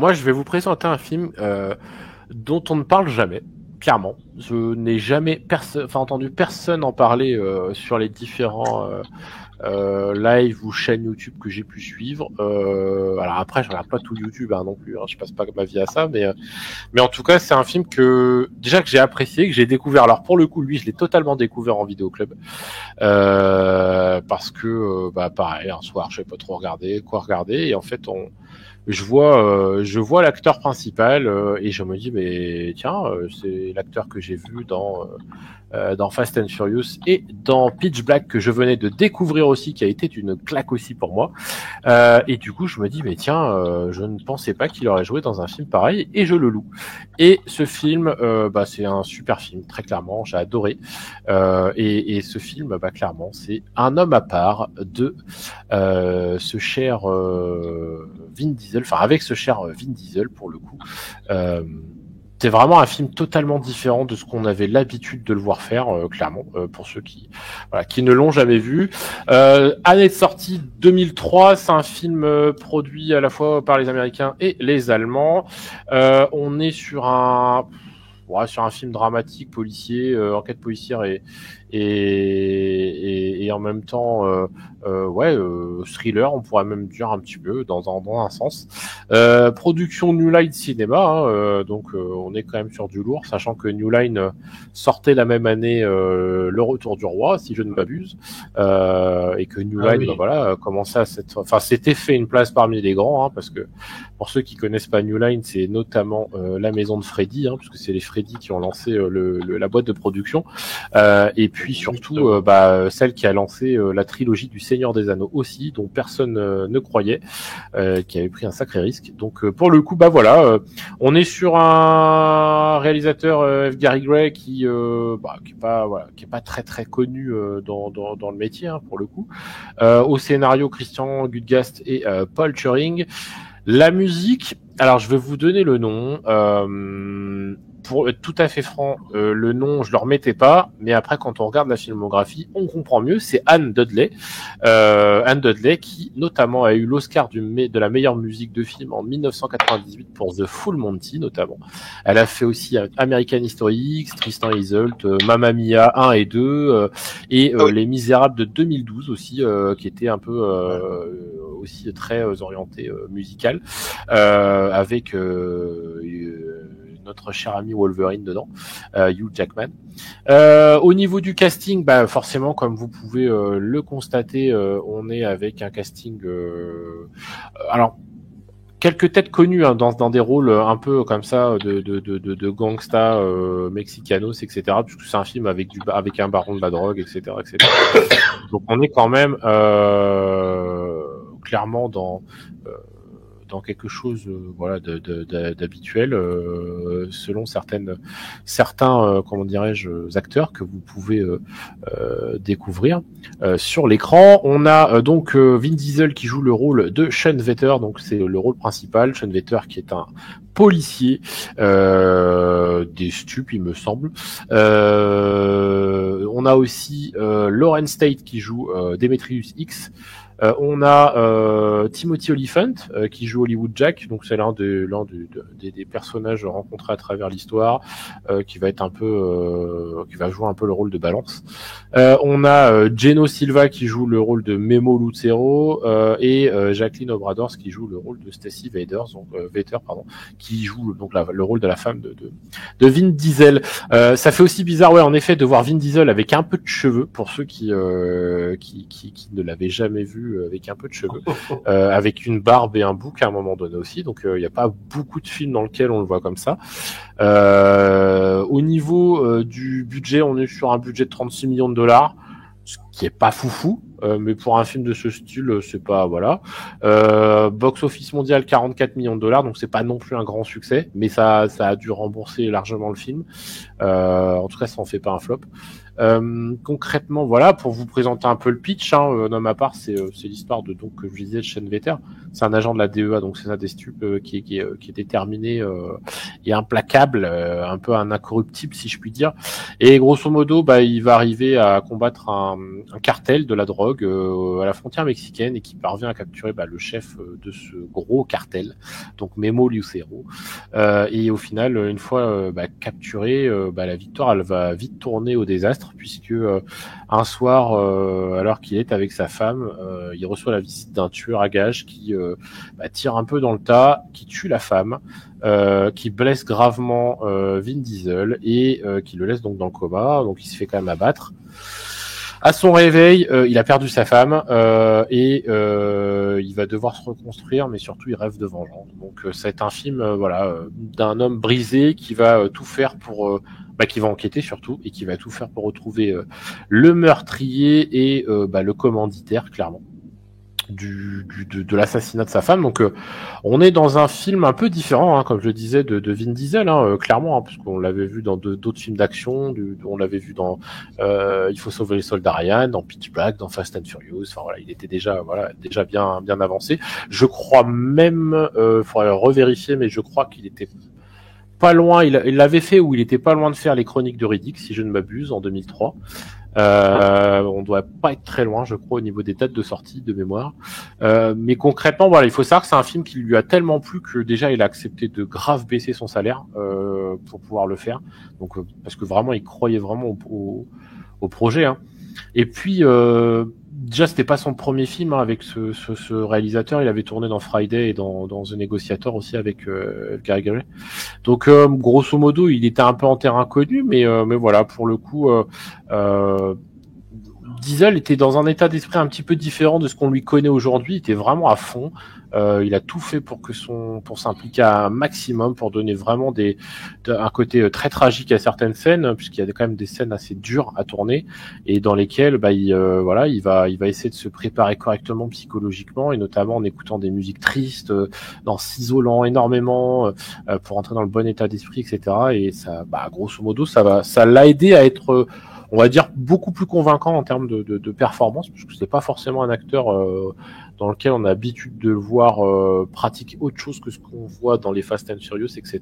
moi, je vais vous présenter un film dont on ne parle jamais. Clairement, je n'ai jamais entendu personne en parler sur les différents live ou chaînes YouTube que j'ai pu suivre. Alors après, je regarde pas tout YouTube non plus. Je passe pas ma vie à ça, mais en tout cas, c'est un film que j'ai apprécié, que j'ai découvert. Alors pour le coup, lui, je l'ai totalement découvert en vidéoclub parce que pareil, un soir, je sais pas trop quoi regarder, et en fait, je vois l'acteur principal et je me dis mais tiens, c'est l'acteur que j'ai vu dans Fast and Furious et dans Pitch Black, que je venais de découvrir aussi, qui a été une claque aussi pour moi. Et du coup, je me dis mais tiens, je ne pensais pas qu'il aurait joué dans un film pareil, et je le loue. Et ce film, c'est un super film, très clairement, j'ai adoré. Et ce film, clairement, c'est Un homme à part de ce cher Vin Diesel, avec ce cher Vin Diesel pour le coup. C'est vraiment un film totalement différent de ce qu'on avait l'habitude de le voir faire, clairement, pour ceux qui ne l'ont jamais vu. Année de sortie 2003, c'est un film produit à la fois par les Américains et les Allemands. On est sur un film dramatique, policier, enquête policière et en même temps thriller, on pourrait même dire un petit peu dans un sens. Production New Line Cinema, donc on est quand même sur du lourd, sachant que New Line sortait la même année Le Retour du Roi, si je ne m'abuse, et que New Line commençait à s'était fait une place parmi les grands, parce que pour ceux qui connaissent pas New Line, c'est notamment la maison de Freddy, puisque c'est les Freddy qui ont lancé la boîte de production, et puis surtout celle qui a lancé la trilogie du Seigneur des Anneaux aussi, dont personne ne croyait, qui avait pris un sacré risque. Donc pour le coup, on est sur un réalisateur F. Gary Gray qui est pas très très connu dans le métier, pour le coup. Au scénario, Christian Gudgast et Paul Turing. La musique, alors je vais vous donner le nom. Pour être tout à fait franc, le nom, je le remettais pas, mais après, quand on regarde la filmographie, on comprend mieux. C'est Anne Dudley. Anne Dudley, qui notamment a eu l'Oscar de la meilleure musique de film en 1998 pour The Full Monty, notamment. Elle a fait aussi American History X, Tristan et Isolde, Mamma Mia 1 et 2, et Les Misérables de 2012 aussi, qui était un peu aussi très orienté musical, avec notre cher ami Wolverine dedans, Hugh Jackman. Au niveau du casting, forcément, comme vous pouvez le constater, on est avec un casting alors quelques têtes connues dans des rôles un peu comme ça de gangsta mexicanos, etc., puisque c'est un film avec un baron de la drogue, etc., etc. Donc on est quand même clairement dans quelque chose d'habituel, selon certains comment dirais-je, acteurs que vous pouvez découvrir sur l'écran. On a donc Vin Diesel qui joue le rôle de Sean Vetter, donc c'est le rôle principal. Sean Vetter qui est un policier des stupes, il me semble. On a aussi Lawrence Tate qui joue Demetrius X. On a Timothy Olyphant qui joue Hollywood Jack, donc c'est l'un des personnages rencontrés à travers l'histoire, qui va être qui va jouer un peu le rôle de balance. On a Geno Silva qui joue le rôle de Memo Lucero, et Jacqueline Obradors qui joue le rôle de Stacy Vetter, qui joue donc le rôle de la femme de Vin Diesel. Ça fait aussi bizarre, en effet, de voir Vin Diesel avec un peu de cheveux, pour ceux qui ne l'avaient jamais vu avec un peu de cheveux, avec une barbe et un bouc à un moment donné aussi. Donc il n'y a pas beaucoup de films dans lesquels on le voit comme ça. Au niveau du budget, on est sur un budget de 36 millions de dollars, ce qui est pas foufou, mais pour un film de ce style, c'est pas box office mondial 44 millions de dollars, donc c'est pas non plus un grand succès, mais ça a dû rembourser largement le film. En tout cas, ça en fait pas un flop. Concrètement, pour vous présenter un peu le pitch, Un homme à part, c'est l'histoire de, donc, que je disais, de Sean Vetter. C'est un agent de la DEA, donc c'est ça, des stupes, qui est déterminé et implacable, un peu un incorruptible, si je puis dire. Et grosso modo, il va arriver à combattre un cartel de la drogue drogue à la frontière mexicaine et qui parvient à capturer le chef de ce gros cartel, donc Memo Lucero. Et au final, une fois capturé, la victoire, elle va vite tourner au désastre, puisque un soir, alors qu'il est avec sa femme, il reçoit la visite d'un tueur à gages qui tire un peu dans le tas, qui tue la femme, qui blesse gravement Vin Diesel et qui le laisse donc dans le coma. Donc il se fait quand même abattre. À son réveil, il a perdu sa femme et il va devoir se reconstruire, mais surtout il rêve de vengeance. Donc c'est un film d'un homme brisé qui va tout faire pour qui va enquêter surtout et qui va tout faire pour retrouver le meurtrier et le commanditaire, clairement, de l'assassinat de sa femme. Donc on est dans un film un peu différent, comme je le disais, de Vin Diesel, clairement, parce qu'on l'avait vu dans d'autres films d'action, on l'avait vu dans Il faut sauver les soldats Ryan, dans Pitch Black, dans Fast and Furious. Enfin voilà, il était déjà bien avancé. Je crois même, faudrait revérifier, mais je crois qu'il était pas loin, il l'avait fait, ou il était pas loin de faire les Chroniques de Riddick, si je ne m'abuse, en 2003. On doit pas être très loin, je crois, au niveau des dates de sortie de mémoire. Mais concrètement, il faut savoir que c'est un film qui lui a tellement plu que déjà il a accepté de grave baisser son salaire pour pouvoir le faire. Donc parce que vraiment, il croyait vraiment au projet. Et puis déjà, c'était pas son premier film avec ce réalisateur. Il avait tourné dans Friday et dans The Negotiator aussi avec Gary Gray. Donc grosso modo, il était un peu en terrain connu, mais voilà, pour le coup, Diesel était dans un état d'esprit un petit peu différent de ce qu'on lui connaît aujourd'hui. Il était vraiment à fond. Il a tout fait pour s'impliquer à un maximum, pour donner vraiment un côté très tragique à certaines scènes, puisqu'il y a quand même des scènes assez dures à tourner et dans lesquelles il va essayer de se préparer correctement psychologiquement, et notamment en écoutant des musiques tristes, en s'isolant énormément pour entrer dans le bon état d'esprit, etc. Et ça, grosso modo, ça l'a aidé à être on va dire beaucoup plus convaincant en termes de performance, parce que c'est pas forcément un acteur dans lequel on a l'habitude de le voir pratiquer autre chose que ce qu'on voit dans les Fast and Furious, etc.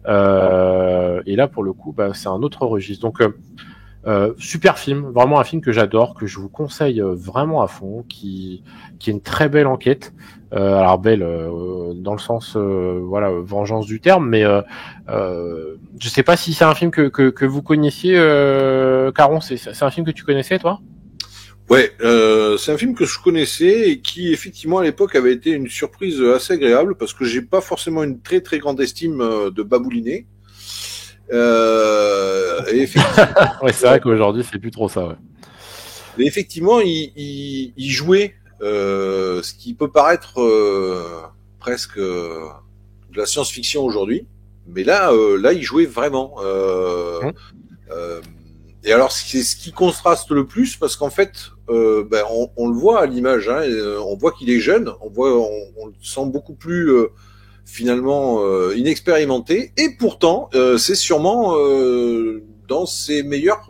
Et là, pour le coup, c'est un autre registre. Donc super film, vraiment un film que j'adore, que je vous conseille vraiment à fond, qui est une très belle enquête. Alors belle dans le sens vengeance du terme, mais je sais pas si c'est un film que vous connaissiez, Caron. C'est un film que tu connaissais, toi? Ouais, c'est un film que je connaissais et qui effectivement à l'époque avait été une surprise assez agréable, parce que j'ai pas forcément une très très grande estime de Baboulinet. Et effectivement, ouais, c'est vrai qu'aujourd'hui c'est plus trop ça. Ouais. Et effectivement, il jouait ce qui peut paraître presque de la science-fiction aujourd'hui, mais là, il jouait vraiment. Et alors, c'est ce qui contraste le plus, parce qu'en fait, on le voit à l'image, on voit qu'il est jeune, on le sent beaucoup plus finalement inexpérimenté, et pourtant, c'est sûrement dans ses meilleurs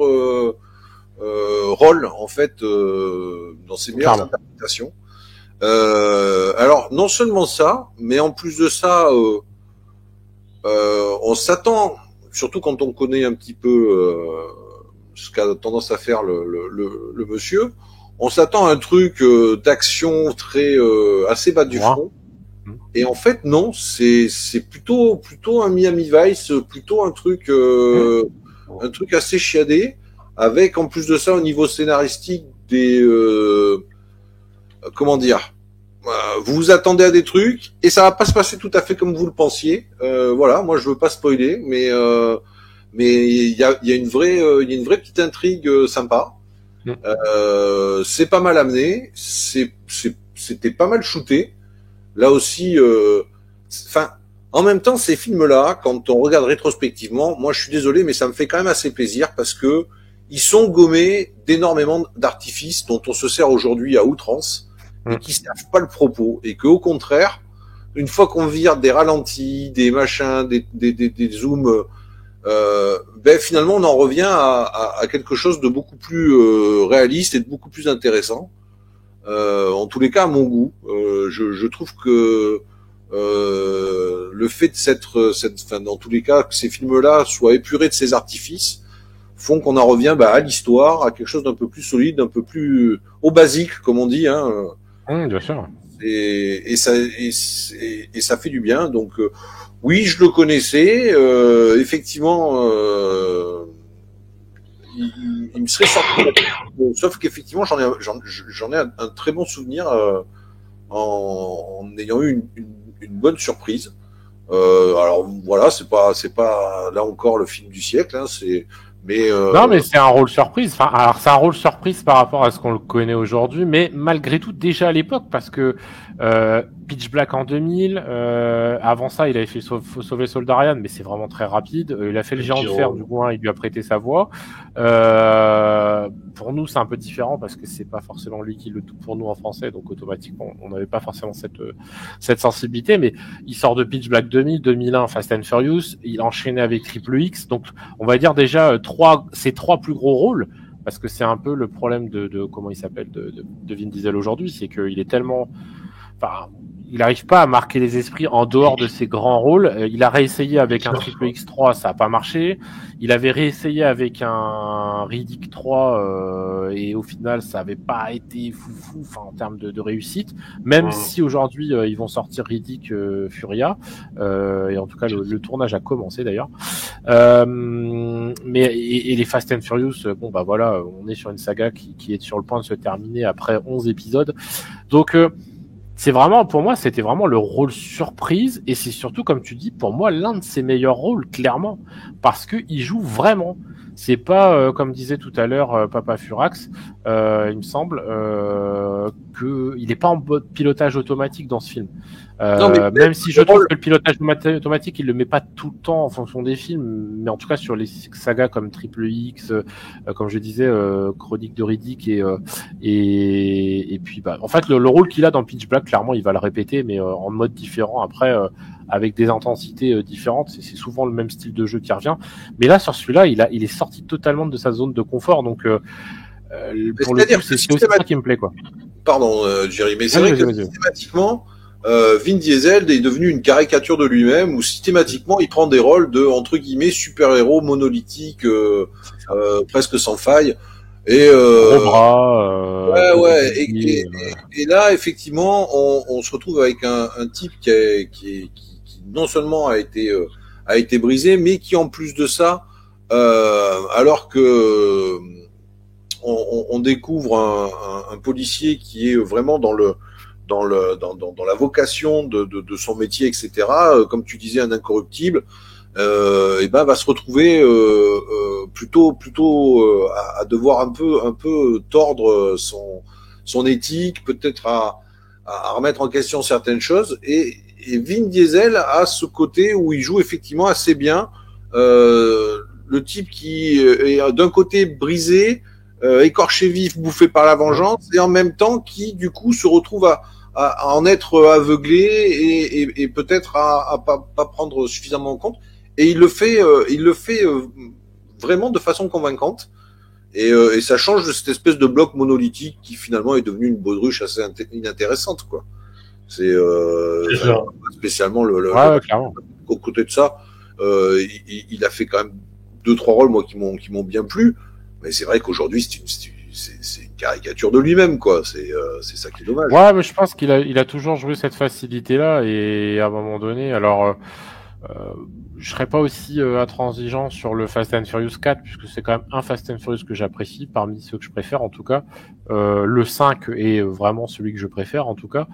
rôles, en fait, dans ses meilleures interprétations. Alors, non seulement ça, mais en plus de ça, on s'attend, surtout quand on connaît un petit peu ce qu'a tendance à faire le monsieur, on s'attend à un truc d'action très assez bas du front. Et en fait, non, c'est plutôt un Miami Vice, plutôt un truc assez chiadé, avec en plus de ça au niveau scénaristique des comment dire, vous vous attendez à des trucs et ça va pas se passer tout à fait comme vous le pensiez. Voilà, moi je veux pas spoiler, mais il y a une vraie petite intrigue sympa. C'est pas mal amené, c'était pas mal shooté. Là aussi, en même temps, ces films-là, quand on regarde rétrospectivement, moi je suis désolé, mais ça me fait quand même assez plaisir, parce que ils sont gommés d'énormément d'artifices dont on se sert aujourd'hui à outrance et qui servent pas le propos, et que au contraire, une fois qu'on vire des ralentis, des machins, des zooms, finalement on en revient à quelque chose de beaucoup plus réaliste et de beaucoup plus intéressant. En tous les cas, à mon goût, je trouve que le fait de dans tous les cas, que ces films-là soient épurés de ces artifices, font qu'on en revient à l'histoire, à quelque chose d'un peu plus solide, d'un peu plus au basique, comme on dit. Hein. Bien sûr. Et ça fait du bien. Donc oui, je le connaissais. Effectivement, il me serait sorti. Sauf qu'effectivement, j'en ai un très bon souvenir en ayant eu une bonne surprise. Alors voilà, c'est pas là encore le film du siècle, hein, non, mais c'est un rôle surprise. Enfin, alors c'est un rôle surprise par rapport à ce qu'on le connaît aujourd'hui, mais malgré tout déjà à l'époque, parce que Pitch Black en 2000, avant ça, il avait fait Sauver Soldat Ryan, mais c'est vraiment très rapide. Il a fait Le Géant de Fer, du coup, il lui a prêté sa voix. Pour nous, c'est un peu différent parce que c'est pas forcément lui qui le double pour nous en français, donc automatiquement, on n'avait pas forcément cette sensibilité. Mais il sort de Pitch Black 2000, 2001, Fast and Furious, il a enchaîné avec Triple X, donc on va dire déjà ces trois plus gros rôles, parce que c'est un peu le problème de comment il s'appelle de Vin Diesel aujourd'hui, c'est qu'il est tellement, enfin, il n'arrive pas à marquer les esprits en dehors de ses grands rôles. Il a réessayé avec un Triple X3, ça n'a pas marché. Il avait réessayé avec un Riddick 3 et au final, ça n'avait pas été foufou, enfin, en termes de réussite. Même si aujourd'hui, ils vont sortir Riddick Furia. Et en tout cas, le tournage a commencé d'ailleurs. Mais les Fast and Furious, bon bah voilà, on est sur une saga qui est sur le point de se terminer après 11 épisodes. Donc c'est vraiment, pour moi, c'était vraiment le rôle surprise, et c'est surtout, comme tu dis, pour moi, l'un de ses meilleurs rôles, clairement, parce que il joue vraiment. C'est pas, comme disait tout à l'heure Papa Furax, il me semble, que il est pas en mode pilotage automatique dans ce film. Non, même si je trouve que le pilotage automatique, il le met pas tout le temps en fonction des films, mais en tout cas sur les sagas comme Triple X, comme je disais, Chronique de Riddick et puis en fait le rôle qu'il a dans Pitch Black, clairement, il va le répéter, mais en mode différent après, avec des intensités différentes. C'est souvent le même style de jeu qui revient, mais là sur celui-là, il est sorti totalement de sa zone de confort, donc pour le coup, c'est aussi ça qui me plaît, quoi. Pardon, Jerry, mais c'est vrai que systématiquement, Vin Diesel est devenu une caricature de lui-même, où systématiquement il prend des rôles de, entre guillemets, super-héros monolithiques, presque sans faille. Et gros bras. Et là, effectivement, on se retrouve avec un type qui non seulement a été brisé, mais qui en plus de ça, alors que on découvre un policier qui est vraiment dans la vocation de son métier, etc. Comme tu disais, un incorruptible, et va se retrouver plutôt à devoir un peu tordre son éthique, peut-être à remettre en question certaines choses. Et Vin Diesel a ce côté où il joue effectivement assez bien le type qui est d'un côté brisé, écorché vif, bouffé par la vengeance, et en même temps qui du coup se retrouve à en être aveuglé et peut-être à pas prendre suffisamment en compte. Et il le fait vraiment de façon convaincante. Et ça change de cette espèce de bloc monolithique qui finalement est devenu une baudruche assez inintéressante, quoi. C'est spécialement au côté de ça, il a fait quand même 2-3 rôles moi qui m'ont bien plu. Mais c'est vrai qu'aujourd'hui c'est une caricature de lui-même, quoi. C'est ça qui est dommage. Ouais, mais je pense qu'il a toujours joué cette facilité-là, et à un moment donné, alors je serais pas aussi intransigeant sur le Fast and Furious 4, puisque c'est quand même un Fast and Furious que j'apprécie, parmi ceux que je préfère en tout cas. Le 5 est vraiment celui que je préfère en tout cas.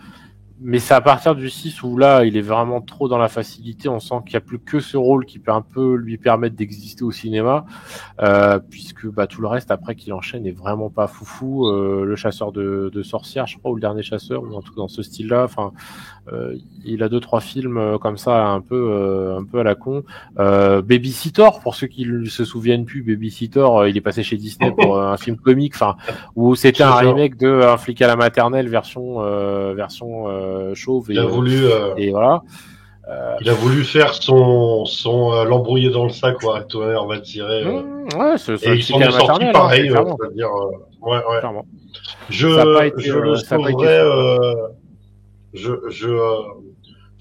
Mais c'est à partir du 6 où là, il est vraiment trop dans la facilité. On sent qu'il n'y a plus que ce rôle qui peut un peu lui permettre d'exister au cinéma, puisque tout le reste après qu'il enchaîne est vraiment pas foufou. Le chasseur de sorcières, je crois, ou le dernier chasseur, ou un truc dans ce style-là. Enfin, il a 2-3 films comme ça, un peu à la con. Babysitter, pour ceux qui ne se souviennent plus, Babysitter, il est passé chez Disney pour un film comique, enfin, où c'était un remake de Un flic à la maternelle version chauve, et voilà. Il a voulu faire son l'embrouiller dans le sac, quoi. Tonnerre va tirer. Ouais, et ils sont sortis pareil, c'est-à-dire ouais. Clairement. Je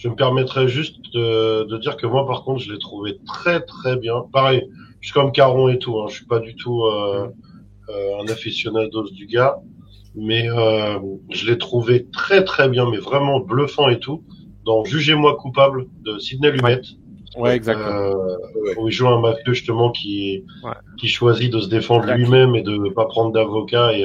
me permettrais juste de dire que moi, par contre, je l'ai trouvé très très bien. Pareil, je suis comme Caron et tout, hein. Je suis pas du tout un aficionado du gars, mais je l'ai trouvé très très bien, mais vraiment bluffant et tout, dans Jugez-moi coupable de Sidney Lumet. Ouais, exactement. Où il joue un mafieux justement qui choisit de se défendre lui-même et de pas prendre d'avocat. Et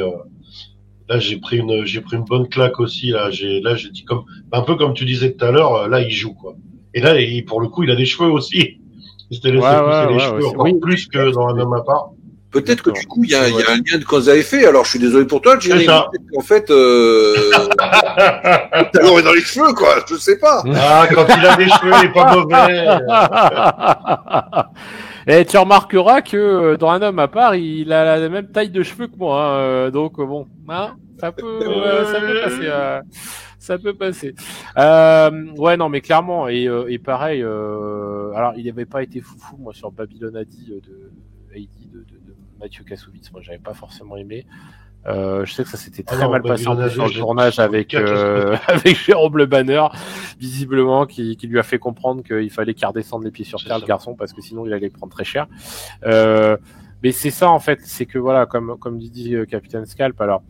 là, j'ai pris une bonne claque aussi. J'ai dit un peu comme tu disais tout à l'heure. Là, il joue quoi. Et là, pour le coup, il a des cheveux aussi. Il s'était laissé pousser les cheveux encore plus que dans Un homme à part. Peut-être que du coup, il y a un lien de cause à effet. Alors, je suis désolé pour toi, Jerry. En fait, alors, dans les cheveux, quoi. Je sais pas. Ah, quand il a des cheveux, il est pas mauvais. Et tu remarqueras que dans Un homme à part, il a la même taille de cheveux que moi. Hein, donc bon, hein, ça peut passer. Ça peut passer. Ouais, non, mais clairement. Et pareil. Alors, il n'avait pas été foufou, moi, sur Babylon AD de Mathieu Kassovitz. Moi, j'avais pas forcément aimé. Je sais que ça s'était très mal passé en plus sur le tournage avec Jérôme Le Banner, visiblement, qui lui a fait comprendre qu'il fallait qu'il redescende les pieds sur terre, le garçon, parce que sinon il allait prendre très cher. Mais c'est ça en fait, c'est que voilà, comme dit Capitaine Scalp, alors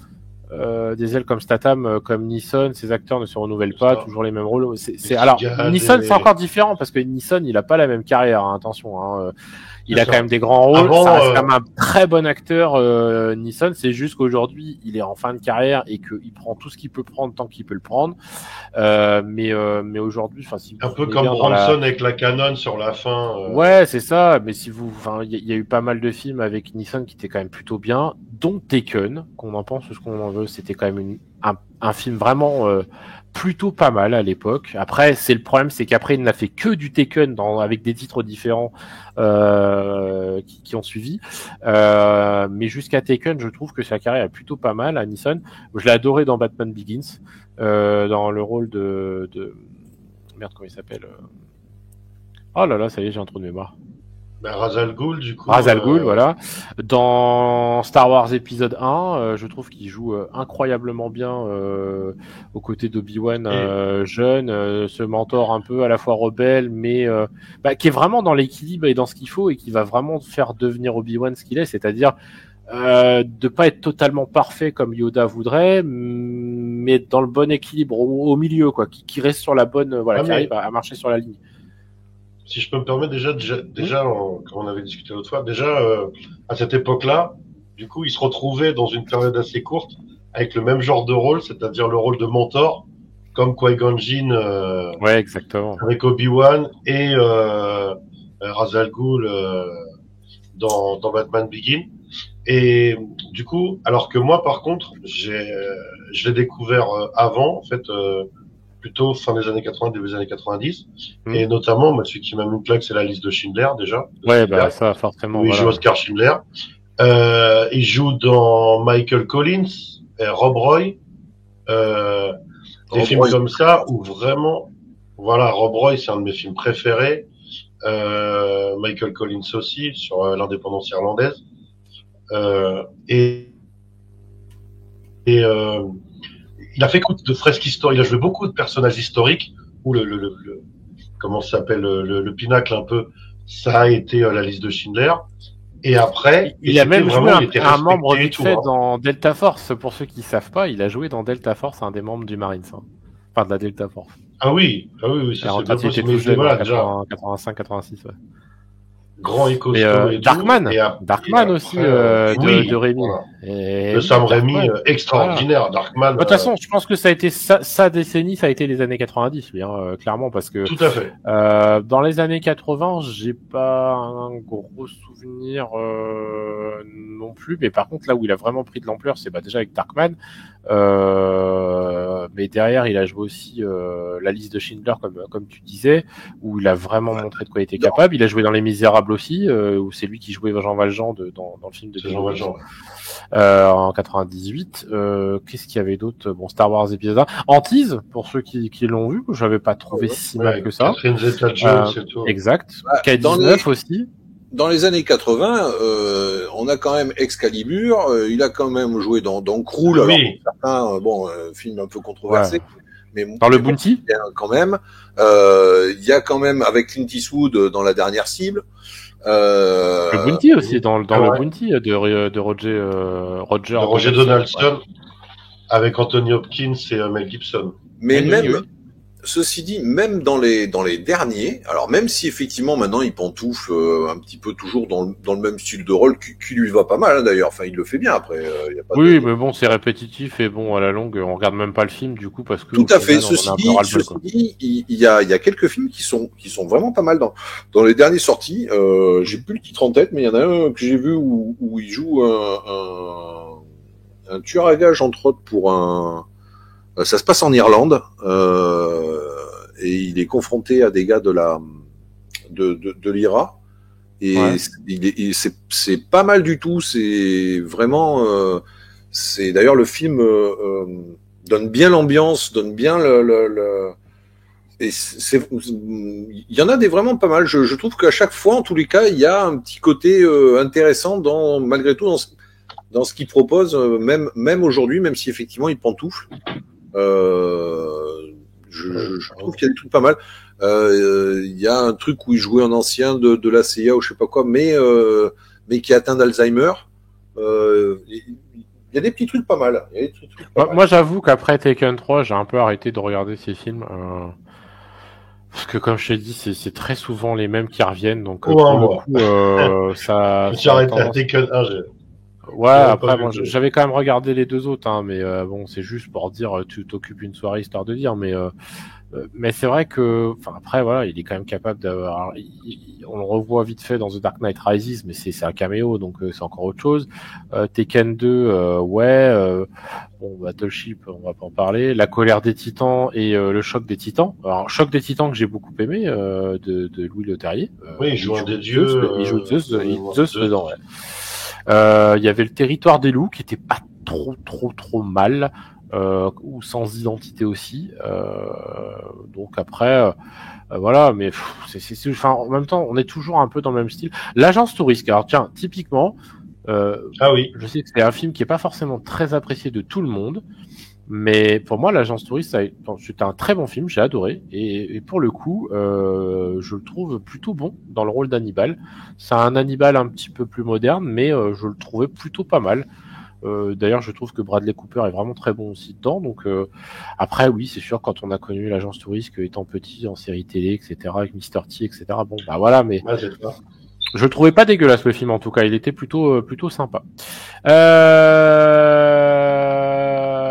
des ailes comme Statham, comme Neeson, ces acteurs ne se renouvellent pas, toujours les mêmes rôles. Alors Neeson, c'est encore différent parce que Neeson, il a pas la même carrière, hein, attention. Hein, il a quand même des grands rôles, ça reste quand même un très bon acteur, Neeson. C'est juste qu'aujourd'hui, il est en fin de carrière et qu'il prend tout ce qu'il peut prendre tant qu'il peut le prendre. Mais aujourd'hui, enfin, si un peu comme Bronson avec la Canon sur la fin. Ouais, c'est ça. Mais si vous, enfin, il y a eu pas mal de films avec Neeson qui étaient quand même plutôt bien, dont Taken, qu'on en pense ou ce qu'on en veut. C'était quand même un film vraiment plutôt pas mal à l'époque. Après, c'est le problème, c'est qu'après il n'a fait que du Taken avec des titres différents qui ont suivi. Mais jusqu'à Taken, je trouve que sa carrière est plutôt pas mal à Neeson. Je l'ai adoré dans Batman Begins, dans le rôle de merde, comment il s'appelle Oh là là, ça y est, j'ai un trou de mémoire. Ra's al Ghul, du coup. Ra's al Ghul, voilà. Dans Star Wars épisode 1, je trouve qu'il joue incroyablement bien aux côtés d'Obi-Wan jeune, ce mentor un peu à la fois rebelle, mais qui est vraiment dans l'équilibre et dans ce qu'il faut et qui va vraiment faire devenir Obi-Wan ce qu'il est, c'est-à-dire de pas être totalement parfait comme Yoda voudrait, mais dans le bon équilibre, au milieu, quoi, qui reste sur la bonne, qui arrive à marcher sur la ligne. Si je peux me permettre, déjà, comme on avait discuté l'autre fois, à cette époque-là, du coup, il se retrouvait dans une période assez courte avec le même genre de rôle, c'est-à-dire le rôle de mentor, comme Qui-Gon Jinn, ouais, exactement, avec Obi-Wan et Ra's al Ghul dans Batman Begins. Et du coup, alors que moi, par contre, je l'ai découvert avant, en fait. Plutôt fin des années 80, début des années 90. Et notamment, celui qui m'a mis une claque, c'est La Liste de Schindler, déjà. Ouais, ça, forcément. Où il joue Oscar Schindler. Il joue dans Michael Collins, Rob Roy, des films comme ça, où vraiment, voilà, Rob Roy, c'est un de mes films préférés. Michael Collins aussi, sur l'indépendance irlandaise. Il a fait beaucoup de fresques historiques. Il a joué beaucoup de personnages historiques où comment ça s'appelle, le pinacle un peu, ça a été La Liste de Schindler. Et après, il a même joué un membre vite fait dans Delta Force. Pour ceux qui savent pas, il a joué dans Delta Force, un des membres du Marines, hein. Enfin de la Delta Force. Ah oui, ça c'est bien possible. Tout jeune, voilà, 85, 86, ouais. Grand et costaud. Darkman aussi, de Rémi. Voilà. De Sam Raimi, extraordinaire, voilà. Darkman. De toute façon, je pense que ça a été sa décennie, ça a été les années 90, clairement, parce que. Tout à fait. Dans les années 80, j'ai pas un gros souvenir, non plus, mais par contre, là où il a vraiment pris de l'ampleur, c'est déjà avec Darkman. Mais derrière, il a joué aussi La Liste de Schindler, comme tu disais, où il a vraiment montré de quoi il était capable. Il a joué dans Les Misérables aussi, où c'est lui qui jouait Jean Valjean dans le film de Jean Valjean. En 98. Qu'est-ce qu'il y avait d'autre? Bon, Star Wars épisode 1. Antise, pour ceux qui l'ont vu, que j'avais pas trouvé si mal que ça. Catherine Zeta-Jones et tout. Exact. K-19 aussi. Dans les années 80, on a quand même Excalibur, il a quand même joué dans Krull, oui. Certains, film un peu controversé, mais dans le Bounty, quand même. Il y a quand même avec Clint Eastwood dans La Dernière Cible. Le Bounty aussi, dans Ah le ouais. Bounty de Roger Roger Donaldson, avec Anthony Hopkins et Mel Gibson. Mais Oui, même, oui. ceci dit, même dans les derniers, alors même si effectivement maintenant il pantoufle un petit peu toujours dans le même style de rôle qui lui va pas mal, hein, d'ailleurs. Enfin, il le fait bien après. Y a pas Oui, de... mais bon, c'est répétitif et bon, à la longue, on regarde même pas le film du coup parce que Tout au à fait. final, on en a un peu ras-le-bol, quoi. Il y a quelques films qui sont vraiment pas mal dans les derniers sorties. J'ai plus le titre en tête, mais il y en a un que j'ai vu où il joue un tueur à gages entre autres pour un. Ça se passe en Irlande et il est confronté à des gars de l'IRA et Ouais. c'est pas mal du tout. C'est vraiment c'est d'ailleurs le film donne bien l'ambiance, donne bien le et il y en a des vraiment pas mal. Je trouve qu'à chaque fois, en tous les cas, il y a un petit côté intéressant malgré tout dans ce qu'il propose, même aujourd'hui, même si effectivement il pantoufle. Je trouve qu'il y a des trucs pas mal. Il y a un truc où il jouait un ancien de la CIA ou je sais pas quoi, mais qui est atteint d'Alzheimer. Il y a des petits trucs pas mal. Il y a des trucs pas mal. Moi, j'avoue qu'après Taken 3, j'ai un peu arrêté de regarder ces films. Parce que comme je t'ai dit, c'est très souvent les mêmes qui reviennent, donc Ou pour un le mois. coup, ça J'ai a arrêté à tendance. Taken 1. Ouais, J'ai même après, pas vu moi, le deux. j'avais quand même regardé les deux autres, hein, mais bon, c'est juste pour dire, tu t'occupes une soirée histoire de dire, mais c'est vrai que, enfin, après, voilà, il est quand même capable d'avoir, on le revoit vite fait dans The Dark Knight Rises, mais c'est un caméo, donc c'est encore autre chose. Tekken 2, bon, Battleship, on va pas en parler. La colère des Titans et le choc des Titans. Alors, choc des Titans que j'ai beaucoup aimé, de Louis Leterrier. Oui, il joue un des dieux. Il joue Zeus Zeus. dedans, ouais. Il y avait le territoire des loups qui était pas trop mal, ou sans identité aussi. Donc après, voilà, mais enfin, en même temps, on est toujours un peu dans le même style. L'agence touriste. Alors tiens, typiquement, Ah oui. je sais que c'est un film qui est pas forcément très apprécié de tout le monde. Mais pour moi, l'agence touriste, c'était un très bon film, j'ai adoré. Et pour le coup, je le trouve plutôt bon dans le rôle d'Hannibal. C'est un Hannibal un petit peu plus moderne, mais je le trouvais plutôt pas mal. D'ailleurs, je trouve que Bradley Cooper est vraiment très bon aussi dedans. Donc après, oui, c'est sûr, quand on a connu l'agence touriste étant petit en série télé, etc., avec Mr. T, etc. Bon, bah voilà, mais Ah, c'est ça. je le trouvais pas dégueulasse le film en tout cas. Il était plutôt sympa.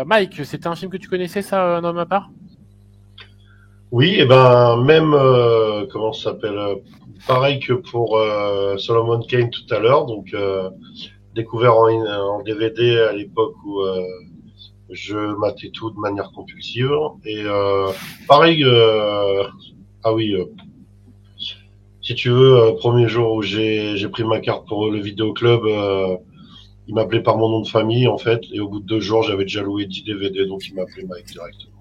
Mike, c'était un film que tu connaissais, ça, Un homme à part? Oui, et ben même comment ça s'appelle pareil que pour Solomon Kane tout à l'heure, donc découvert en DVD à l'époque où je matais tout de manière compulsive et pareil ah oui si tu veux premier jour où j'ai pris ma carte pour le vidéoclub il m'appelait par mon nom de famille en fait et au bout de 2 jours j'avais déjà loué 10 DVD donc il m'appelait Mike directement.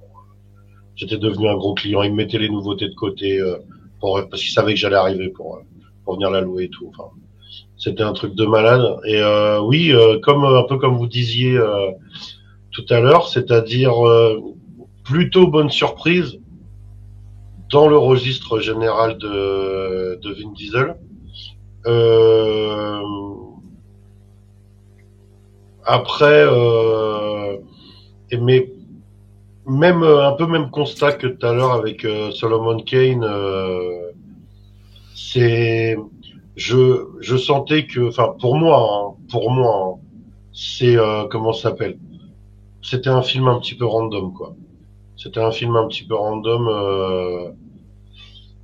J'étais devenu un gros client, il me mettait les nouveautés de côté parce qu'il savait que j'allais arriver pour venir la louer et tout. Enfin, c'était un truc de malade. Et oui, comme un peu comme vous disiez tout à l'heure, c'est-à-dire plutôt bonne surprise dans le registre général de Vin Diesel. Après, mais même un peu même constat que tout à l'heure avec Solomon Kane. C'est je sentais que enfin pour moi c'est comment ça s'appelle, c'était un film un petit peu random quoi, c'était un film un petit peu random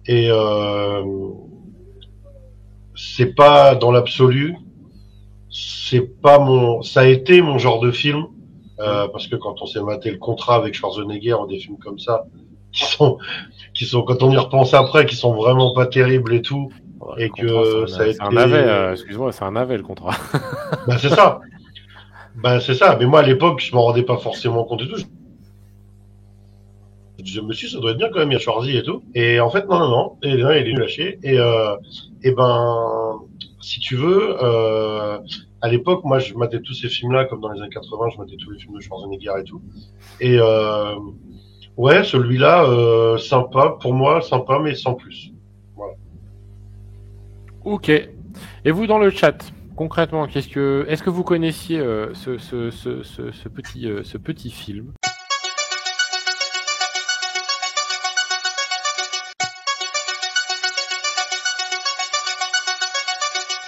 et c'est pas dans l'absolu, c'est pas ça a été mon genre de film parce que quand on s'est maté Le Contrat avec Schwarzenegger ou des films comme ça qui sont quand on y repense après qui sont vraiment pas terribles et tout. Le Et contrat, que ça a c'est un été navet, excuse-moi, c'est un navet le contrat. ben c'est ça. Ben c'est ça. Mais moi à l'époque, je m'en rendais pas forcément compte et tout. Je me suis dit, ça doit être bien quand même, il y a Schwarzy et tout. Et en fait, non. Et là, il est nul à chier. Et ben, si tu veux, à l'époque, moi, je matais tous ces films-là, comme dans les années 80, je matais tous les films de Schwarzenegger et tout. Et ouais, celui-là, sympa, pour moi, sympa, mais sans plus. Voilà. Ok. Et vous dans le chat, concrètement, est-ce que vous connaissiez ce petit film?